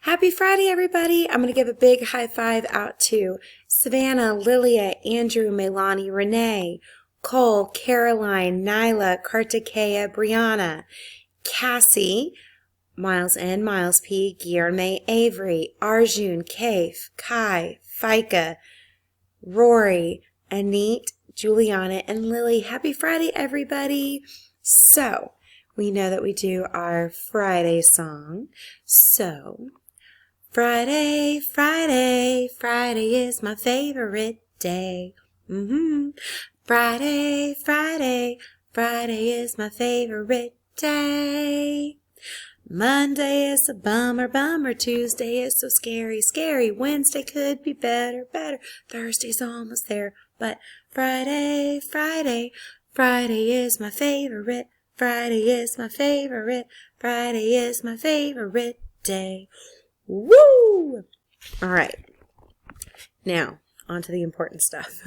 Happy Friday, everybody. I'm going to give a big high five out to Savannah, Lilia, Andrew, Melanie, Renee, Cole, Caroline, Nyla, Kartikeya, Brianna, Cassie, Miles N, Miles P, Guillerme, Avery, Arjun, Kaif, Kai, Fika, Rory, Anit, Juliana, and Lily. Happy Friday, everybody. So, we know that we do our Friday song. So, Friday, Friday, Friday is my favorite day. Friday, Friday, Friday is my favorite day. Monday is a bummer, bummer. Tuesday is so scary, scary. Wednesday could be better, better. Thursday's almost there. But Friday, Friday, Friday is my favorite. Friday is my favorite. Friday is my favorite day. Woo! All right. Now, on to the important stuff.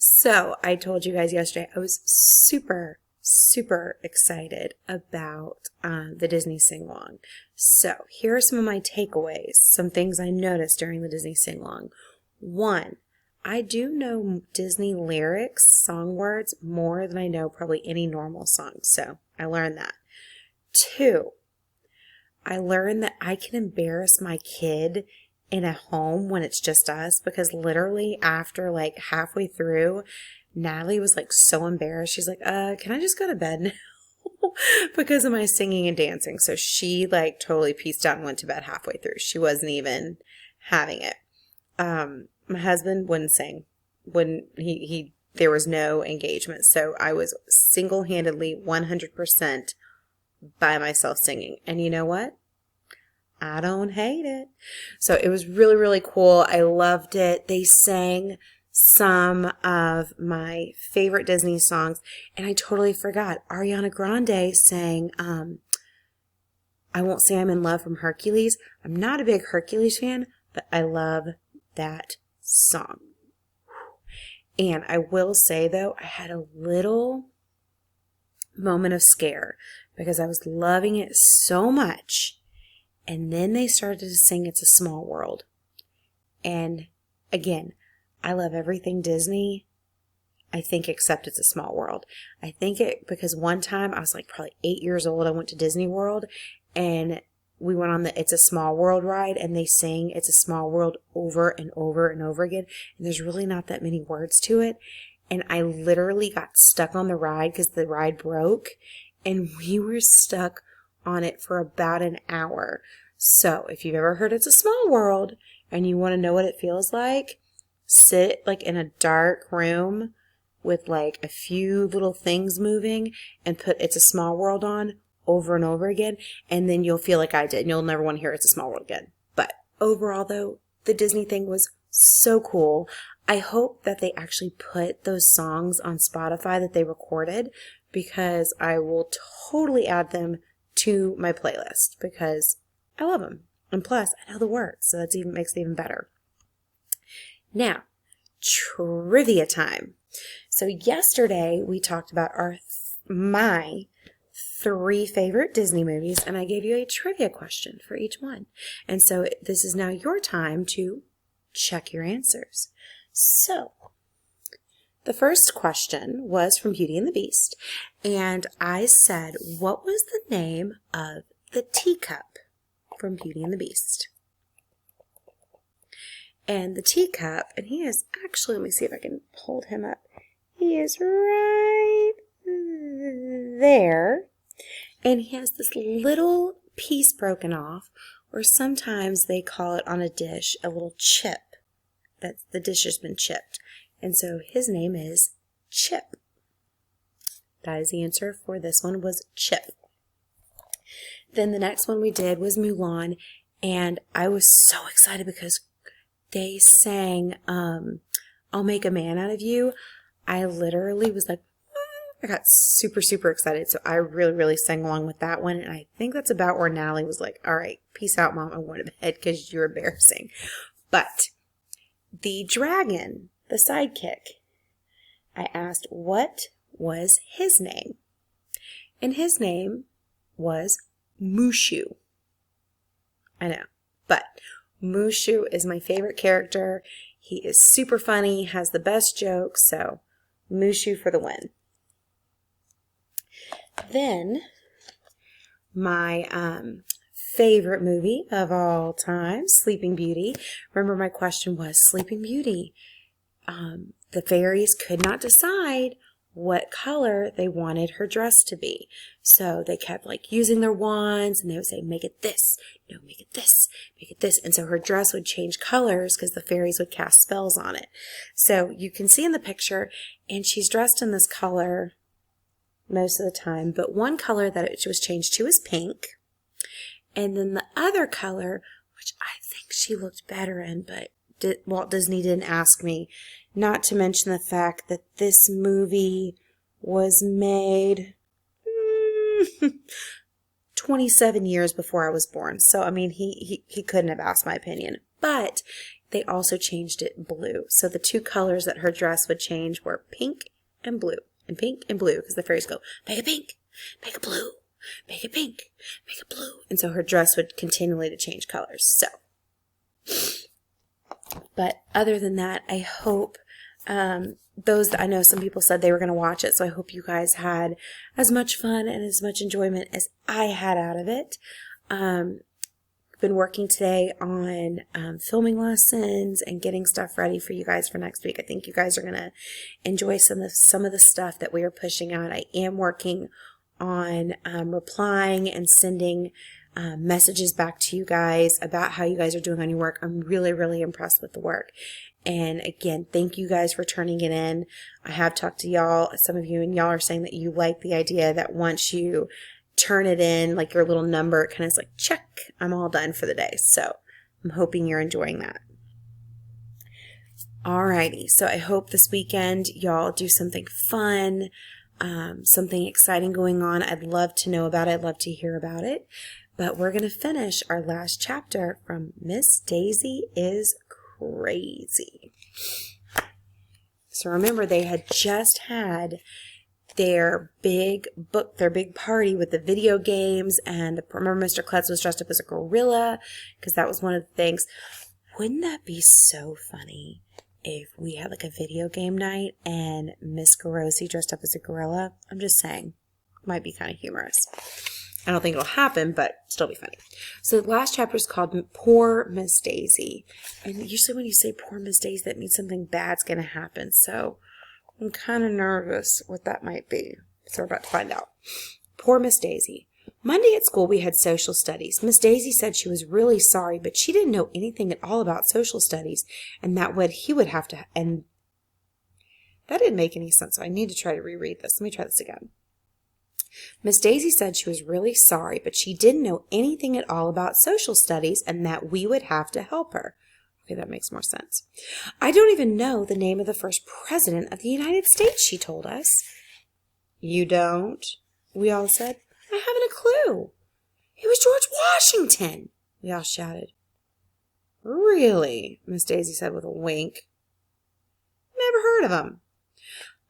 So, I told you guys yesterday I was super excited about the Disney Sing-Along. So, here are some of my takeaways, some things I noticed during the Disney Sing-Along. One, I do know Disney lyrics, song words, more than I know probably any normal song. So, I learned that. Two, I learned that I can embarrass my kid in a home when it's just us, because literally after like halfway through, Natalie was like so embarrassed. She's like, can I just go to bed now? Because of my singing and dancing. So she like totally pieced out and went to bed halfway through. She wasn't even having it. My husband wouldn't sing. There was no engagement. So I was single-handedly 100% by myself singing. And you know what? I don't hate it. So it was really cool. I loved it. They sang some of my favorite Disney songs, and I totally forgot. Ariana Grande sang I Won't Say I'm in Love from Hercules. I'm not a big Hercules fan, but I love that song. And I will say, though, I had a little moment of scare because I was loving it so much. And then they started to sing It's a Small World. And again, I love everything Disney, I think, except It's a Small World. I think it because one time I was like probably 8 years old. I went to Disney World and we went on the It's a Small World ride, and they sing It's a Small World over and over and over again. And there's really not that many words to it. And I literally got stuck on the ride because the ride broke, and we were stuck on it for about an hour. So if you've ever heard It's a Small World and you want to know what it feels like, sit like in a dark room with like a few little things moving and put It's a Small World on over and over again, and then you'll feel like I did, and you'll never want to hear It's a Small World again. But overall, though, the Disney thing was so cool. I hope that they actually put those songs on Spotify that they recorded, because I will totally add them to my playlist because I love them. And plus, I know the words, so that makes it even better. Now, trivia time. So yesterday we talked about my 3 favorite Disney movies, and I gave you a trivia question for each one. And so this is now your time to check your answers. So, the first question was from Beauty and the Beast, and I said, what was the name of the teacup from Beauty and the Beast? And the teacup, and he is actually, let me see if I can hold him up. He is right there, and he has this little piece broken off, or sometimes they call it on a dish a little chip. That's the dish has been chipped. And so his name is Chip. That is the answer for this one, was Chip. Then the next one we did was Mulan, and I was so excited because they sang I'll Make a Man Out of You. I literally was like, I got super excited. So I really sang along with that one. And I think that's about where Natalie was like, all right, peace out, Mom. I'm going to bed because you're embarrassing. But the dragon, the sidekick, I asked what was his name. And his name was Mushu. I know. But Mushu is my favorite character. He is super funny, has the best jokes, so Mushu for the win. Then, my favorite movie of all time, Sleeping Beauty. Remember my question was, Sleeping Beauty, the fairies could not decide what color they wanted her dress to be. So they kept like using their wands and they would say, make it this, no, make it this, make it this. And so her dress would change colors because the fairies would cast spells on it. So you can see in the picture, and she's dressed in this color most of the time, but one color that it was changed to is pink. And then the other color, which I think she looked better in, but Walt Disney didn't ask me, not to mention the fact that this movie was made 27 years before I was born. So, I mean, he couldn't have asked my opinion. But they also changed it blue. So the two colors that her dress would change were pink and blue. And pink and blue, because the fairies go, make it pink, make it blue, make it pink, make it blue. And so her dress would continually to change colors. So, but other than that, I hope I know some people said they were going to watch it, so I hope you guys had as much fun and as much enjoyment as I had out of it. Been working today on filming lessons and getting stuff ready for you guys for next week. I think you guys are going to enjoy some of the stuff that we are pushing out. I am working on replying and sending messages back to you guys about how you guys are doing on your work. I'm really, really impressed with the work. And again, thank you guys for turning it in. I have talked to y'all, some of you, and y'all are saying that you like the idea that once you turn it in, like your little number, it kind of is like, check, I'm all done for the day. So I'm hoping you're enjoying that. Alrighty, so I hope this weekend y'all do something fun, something exciting going on. I'd love to know about it. I'd love to hear about it. But we're going to finish our last chapter from Miss Daisy is Crazy. So remember, they had just had their big book, their big party with the video games, and remember Mr. Klutz was dressed up as a gorilla, because that was one of the things. Wouldn't that be so funny if we had like a video game night and Miss Garosi dressed up as a gorilla? I'm just saying, might be kind of humorous. I don't think it'll happen, but still be funny. So the last chapter is called Poor Miss Daisy. And usually when you say Poor Miss Daisy, that means something bad's going to happen. So I'm kind of nervous what that might be. So we're about to find out. Poor Miss Daisy. Monday at school we had social studies. Miss Daisy said she was really sorry, but she didn't know anything at all about social studies, and that he would have to, and that didn't make any sense. So I need to try to reread this. Let me try this again. Miss Daisy said she was really sorry, but she didn't know anything at all about social studies and that we would have to help her. Okay, that makes more sense. I don't even know the name of the first president of the United States, she told us. You don't? We all said. I haven't a clue. It was George Washington, we all shouted. Really? Miss Daisy said with a wink. Never heard of him.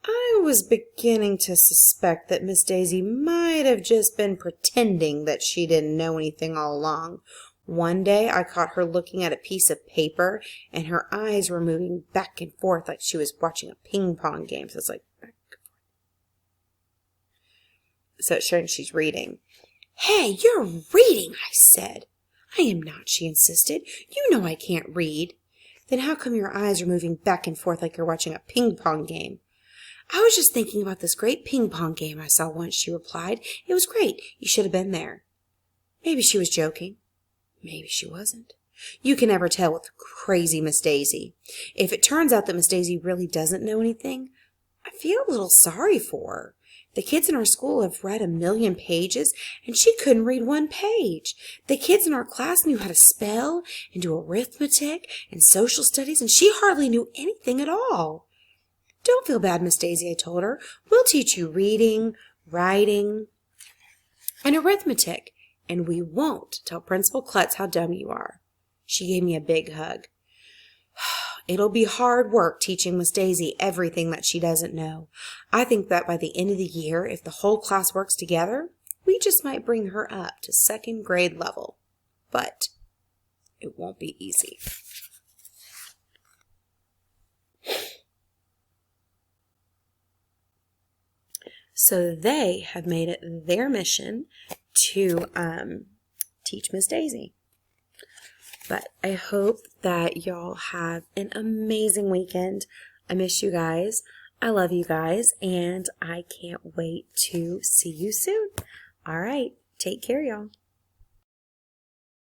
I was beginning to suspect that Miss Daisy might have just been pretending that she didn't know anything all along. One day I caught her looking at a piece of paper, and her eyes were moving back and forth like she was watching a ping pong game. So it's like, so it's showing she's reading. Hey, you're reading, I said. I am not, she insisted. You know I can't read. Then how come your eyes are moving back and forth like you're watching a ping pong game? I was just thinking about this great ping pong game I saw once, she replied. It was great. You should have been there. Maybe she was joking. Maybe she wasn't. You can never tell with crazy Miss Daisy. If it turns out that Miss Daisy really doesn't know anything, I feel a little sorry for her. The kids in our school have read 1,000,000 pages, and she couldn't read one page. The kids in our class knew how to spell and do arithmetic and social studies, and she hardly knew anything at all. Don't feel bad, Miss Daisy, I told her. We'll teach you reading, writing, and arithmetic, and we won't tell Principal Klutz how dumb you are. She gave me a big hug. It'll be hard work teaching Miss Daisy everything that she doesn't know. I think that by the end of the year, if the whole class works together, we just might bring her up to 2nd grade level. But it won't be easy. So they have made it their mission to teach Miss Daisy. But I hope that y'all have an amazing weekend. I miss you guys. I love you guys, and I can't wait to see you soon. All right, take care, y'all.